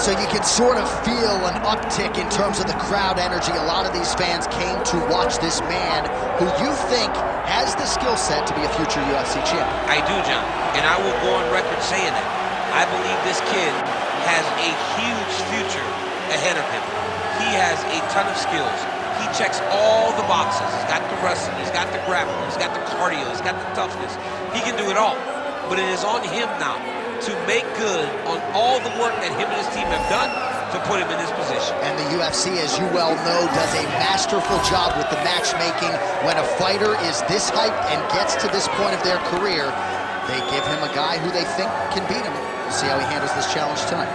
So you can sort of feel an uptick in terms of the crowd energy. A lot of these fans came to watch this man who you think has the skill set to be a future UFC champion. I do, John, and I will go on record saying that. I believe this kid has a huge future ahead of him. He has a ton of skills. He checks all the boxes. He's got the wrestling, he's got the grappling, he's got the cardio, he's got the toughness. He can do it all, but it is on him now to make good on all the work that him and his team have done to put him in this position. And the UFC, as you well know, does a masterful job with the matchmaking. When a fighter is this hyped and gets to this point of their career, they give him a guy who they think can beat him. We'll see how he handles this challenge tonight.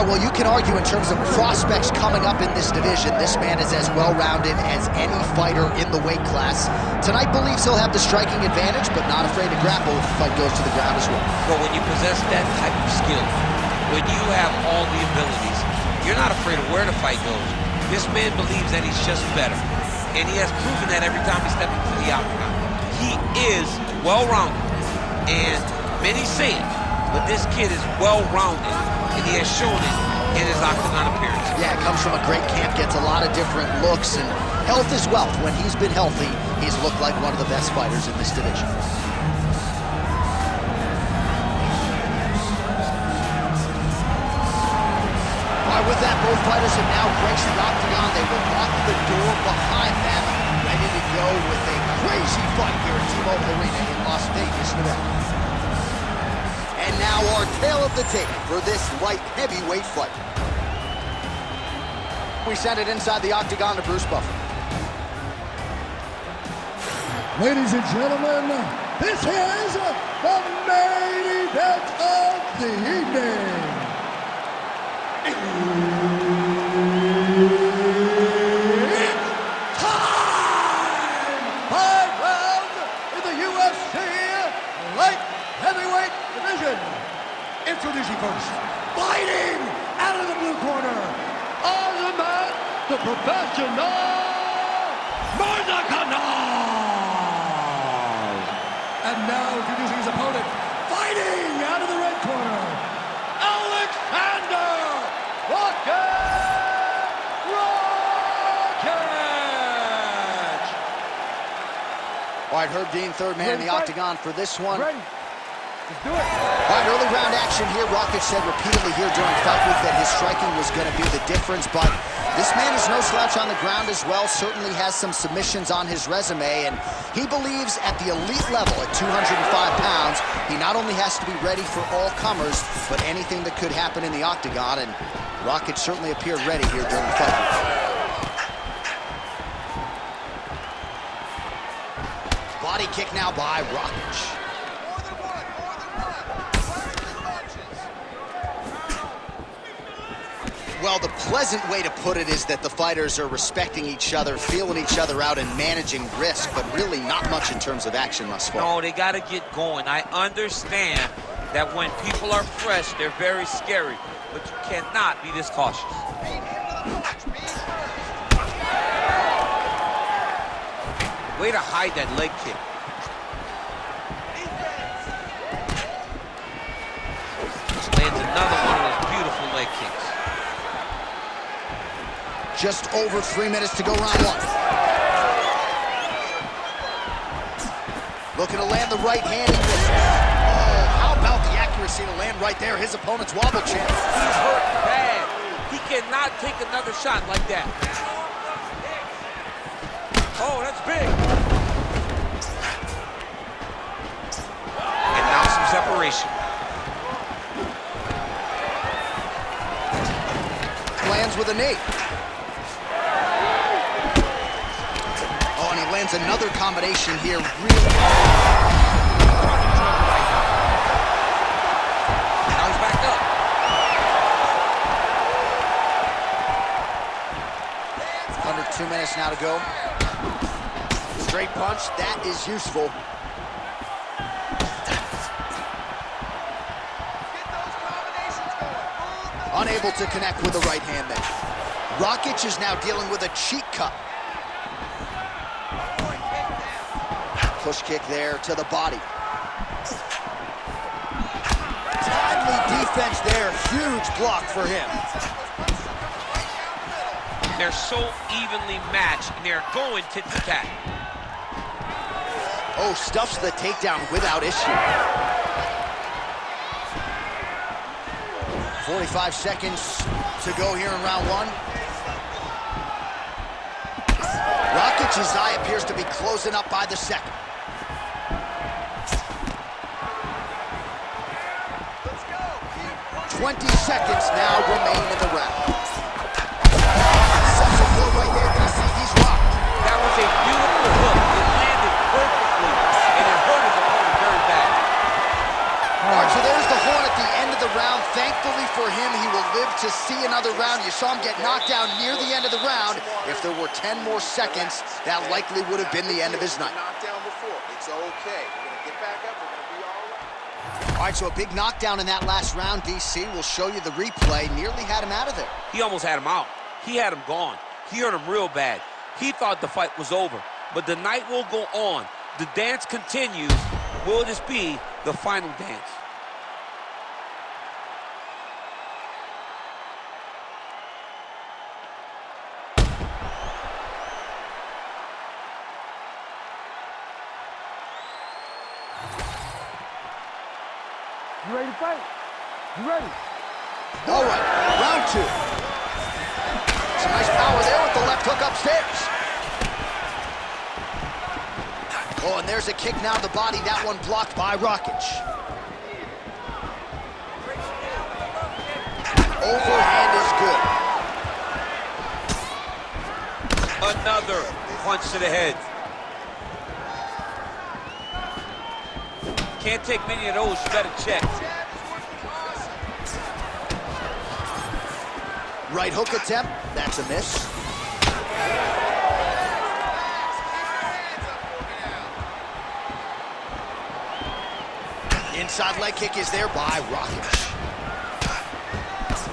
Well, you can argue in terms of prospects coming up in this division, this man is as well-rounded as any fighter in the weight class. Tonight believes he'll have the striking advantage, but not afraid to grapple if the fight goes to the ground as well. Well, when you possess that type of skill, when you have all the abilities, you're not afraid of where the fight goes. This man believes that he's just better, and he has proven that every time he steps into the octagon. He is well-rounded, and many say it, but this kid is well-rounded, and he has shown it in his octagon appearance. Yeah, comes from a great camp, gets a lot of different looks, and health is wealth. When he's been healthy, he's looked like one of the best fighters in this division. All right, with that, both fighters have now graced the octagon. They will lock the door behind them, ready to go with a crazy fight here at T-Mobile Arena in Las Vegas, Nevada. And now our tale of the tape for this light heavyweight fight. We send it inside the octagon to Bruce Buffer. Ladies and gentlemen, this is the main event of the evening. It's time! 5 rounds in the UFC light heavyweight division. Introducing first, fighting out of the blue corner, Azamat, the professional, Murzakanov. And now introducing his opponent, fighting out of the red corner, Aleksandar Rakic. All right, Herb Dean, third man in the octagon for this one. Ready? Let's do it. All right, early round action here. Rakic said repeatedly here during fight week that his striking was going to be the difference, but this man is no slouch on the ground as well, certainly has some submissions on his resume, and he believes at the elite level at 205 pounds, he not only has to be ready for all comers, but anything that could happen in the octagon, and Rakic certainly appeared ready here during fight week. Body kick now by Rakic. Well, the pleasant way to put it is that the fighters are respecting each other, feeling each other out, and managing risk, but really not much in terms of action thus far. No, they got to get going. I understand that when people are fresh, they're very scary, but you cannot be this cautious. Way to hide that leg kick. Lands another one of those beautiful leg kicks. Just over 3 minutes to go, round one. Looking to land the right hand. Oh, how about the accuracy to land right there? His opponent's wobble champ. He's hurt bad. He cannot take another shot like that. Oh, that's big. And now some separation. Lands with a knee. Oh, and he lands another combination here. Really. Now he's back up. under 2 minutes now to go. Straight punch, that is useful. Unable to connect with the right hand there. Rakic is now dealing with a cheek cut. Push kick there to the body. Timely defense there, huge block for him. They're so evenly matched, and they're going tit-for-tat. Oh, stuffs the takedown without issue. 45 seconds to go here in round one. Rakic's eye appears to be closing up by the second. 20 seconds now remain in the round. Such a blow right there, DC. He's rocked. That was a beautiful hook. It landed perfectly, and it hurt his opponent very bad. All right, so there's the horn at the end of the round. Thankfully for him, he will live to see another round. You saw him get knocked down near the end of the round. If there were 10 more seconds, that likely would have been the end of his night. Knocked down before. It's okay. We're going to get back up. We're going to be all right. All right, so a big knockdown in that last round, DC. We'll show you the replay. Nearly had him out of there. He almost had him out. He had him gone. He hurt him real bad. He thought the fight was over. But the night will go on. The dance continues. Will this be the final dance? You ready to fight? You ready? All right, round two. Some nice power there with the left hook upstairs. Oh, and there's a kick now to the body. That one blocked by Rakic. Overhand is good. Another punch to the head. Can't take many of those, you gotta check. Right hook attempt, that's a miss. Inside leg kick is there by Rakic.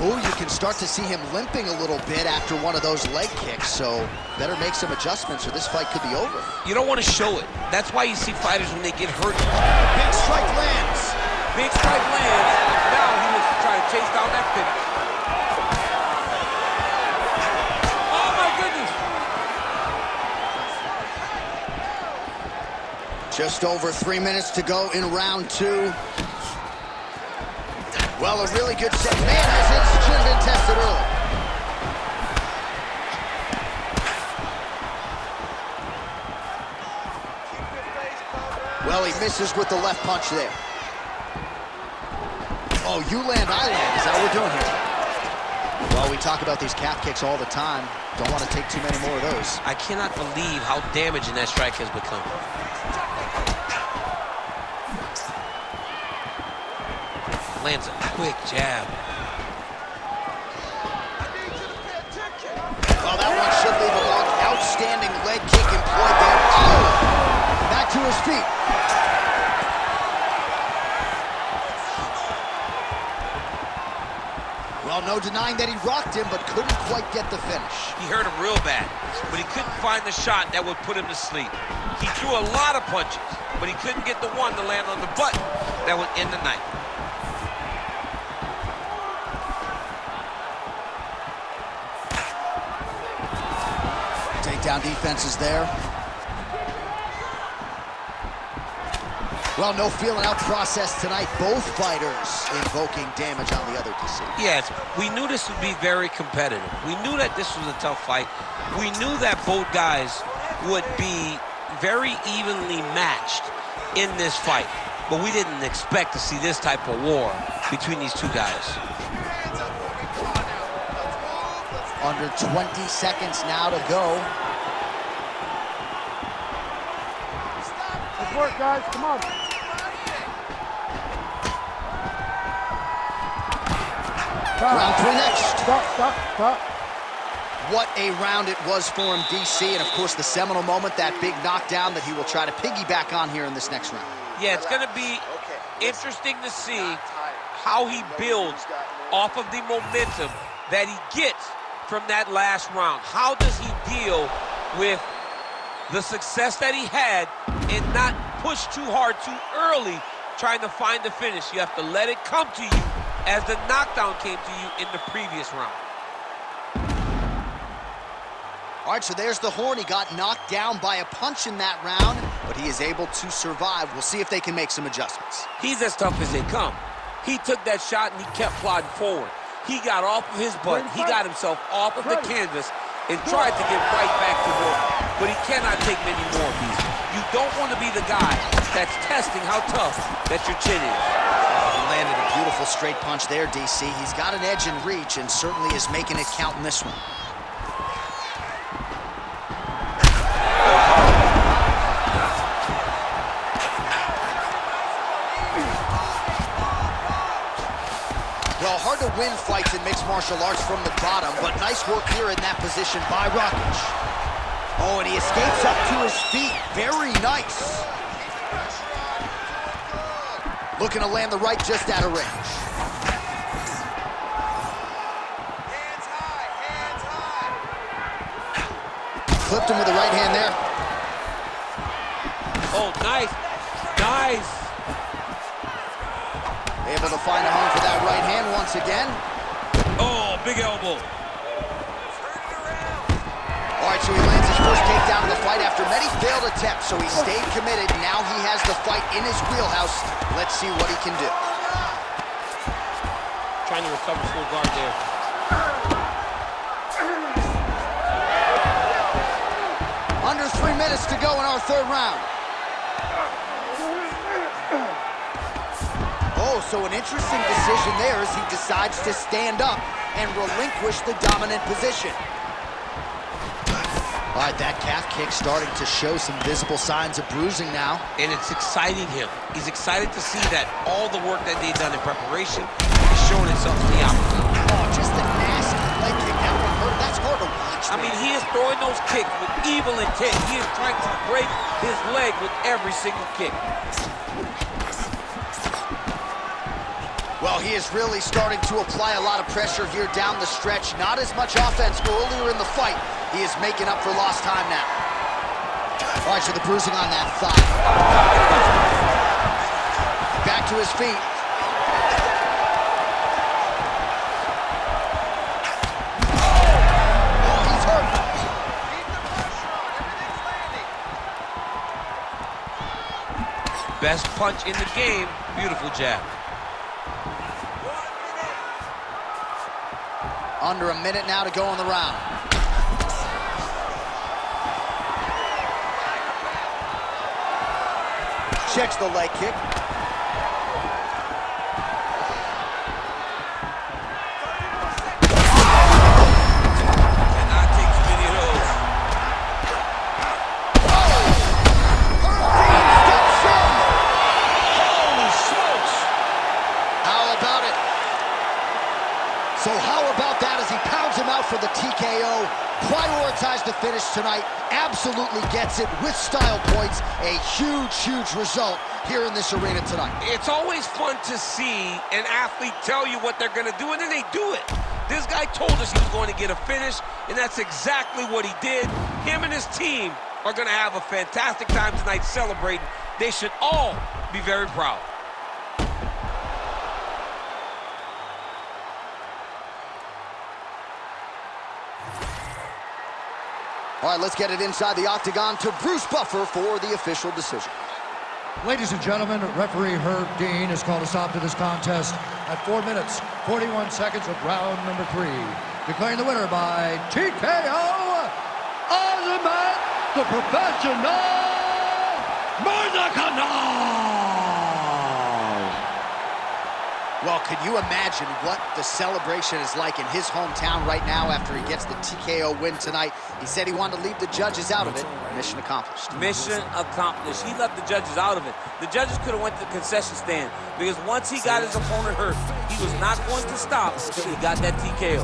Oh, you can start to see him limping a little bit after one of those leg kicks, so better make some adjustments or this fight could be over. You don't want to show it. That's why you see fighters when they get hurt. Big strike lands. Big strike lands. Now he was trying to chase down that finish. Oh my goodness. Just over 3 minutes to go in round two. Well, a really good set. Man, has should have been tested early. Well, he misses with the left punch there. Oh, you land, I land. Is that what we're doing here? Well, we talk about these calf kicks all the time. Don't want to take too many more of those. I cannot believe how damaging that strike has become. Lands a quick jab. Well, that one should leave a mark. Outstanding leg kick employed there. Oh! Back to his feet. Well, no denying that he rocked him, but couldn't quite get the finish. He hurt him real bad, but he couldn't find the shot that would put him to sleep. He threw a lot of punches, but he couldn't get the one to land on the button that would end the night. Takedown defense is there. Well, no feeling out process tonight. Both fighters invoking damage on the other DC. Yes, we knew this would be very competitive. We knew that this was a tough fight. We knew that both guys would be very evenly matched in this fight. But we didn't expect to see this type of war between these two guys. Under 20 seconds now to go. Let's work, guys. Come on. Round three next. Stop. What a round it was for him, DC, and of course the seminal moment, that big knockdown that he will try to piggyback on here in this next round. Yeah, it's going to be interesting to see how he builds off of the momentum that he gets from that last round. How does he deal with the success that he had and not push too hard too early trying to find the finish? You have to let it come to you as the knockdown came to you in the previous round. All right, so there's the horn. He got knocked down by a punch in that round, but he is able to survive. We'll see if they can make some adjustments. He's as tough as they come. He took that shot and he kept plodding forward. He got off of his butt. He got himself off of the canvas and tried to get right back to work. But he cannot take many more of these. You don't want to be the guy that's testing how tough that your chin is. He landed a beautiful straight punch there, DC. He's got an edge in reach and certainly is making it count in this one. Well, hard to win fights in mixed martial arts from the bottom, but nice work here in that position by Rakic. Oh, and he escapes up to his feet. Very nice. Looking to land the right just out of range. Hands high, hands high. Clipped him with the right hand there. Oh, nice. Nice. Able to find a home for that right hand once again. Oh, big elbow. All right, so he lands his first takedown of the fight after many failed attempts, so he stayed committed. Now he has the fight in his wheelhouse. Let's see what he can do. Trying to recover full guard there. Under 3 minutes to go in our third round. Oh, so an interesting decision there as he decides to stand up and relinquish the dominant position. All right, that calf kick starting to show some visible signs of bruising now. And it's exciting him. He's excited to see that all the work that they've done in preparation is showing itself in the opportunity. Oh, just a nasty leg kick. That one hurt. That's hard to watch. I mean, he is throwing those kicks with evil intent. He is trying to break his leg with every single kick. Well, he is really starting to apply a lot of pressure here down the stretch. Not as much offense earlier in the fight. He is making up for lost time now. All right, so the bruising on that thigh. Back to his feet. Oh, he's hurt. Keep the pressure on. Everything's landing. Best punch in the game. Beautiful jab. Under a minute now to go in the round. Checks the leg kick. Cannot take too many of those. Holy smokes! How about it? So how about that as he pounds him out for the TKO? Prioritized the finish tonight. Absolutely gets it with style points. A huge, huge result here in this arena tonight. It's always fun to see an athlete tell you what they're going to do, and then they do it. This guy told us he was going to get a finish, and that's exactly what he did. Him and his team are going to have a fantastic time tonight celebrating. They should all be very proud. All right, let's get it inside the octagon to Bruce Buffer for the official decision. Ladies and gentlemen, referee Herb Dean has called a stop to this contest at 4 minutes, 41 seconds of round number 3. Declaring the winner by TKO, Azamat, the professional Murzakanov! Well, could you imagine what the celebration is like in his hometown right now after he gets the TKO win tonight? He said he wanted to leave the judges out of it. Mission accomplished. Mission accomplished. He left the judges out of it. The judges could have went to the concession stand because once he got his opponent hurt, he was not going to stop until he got that TKO.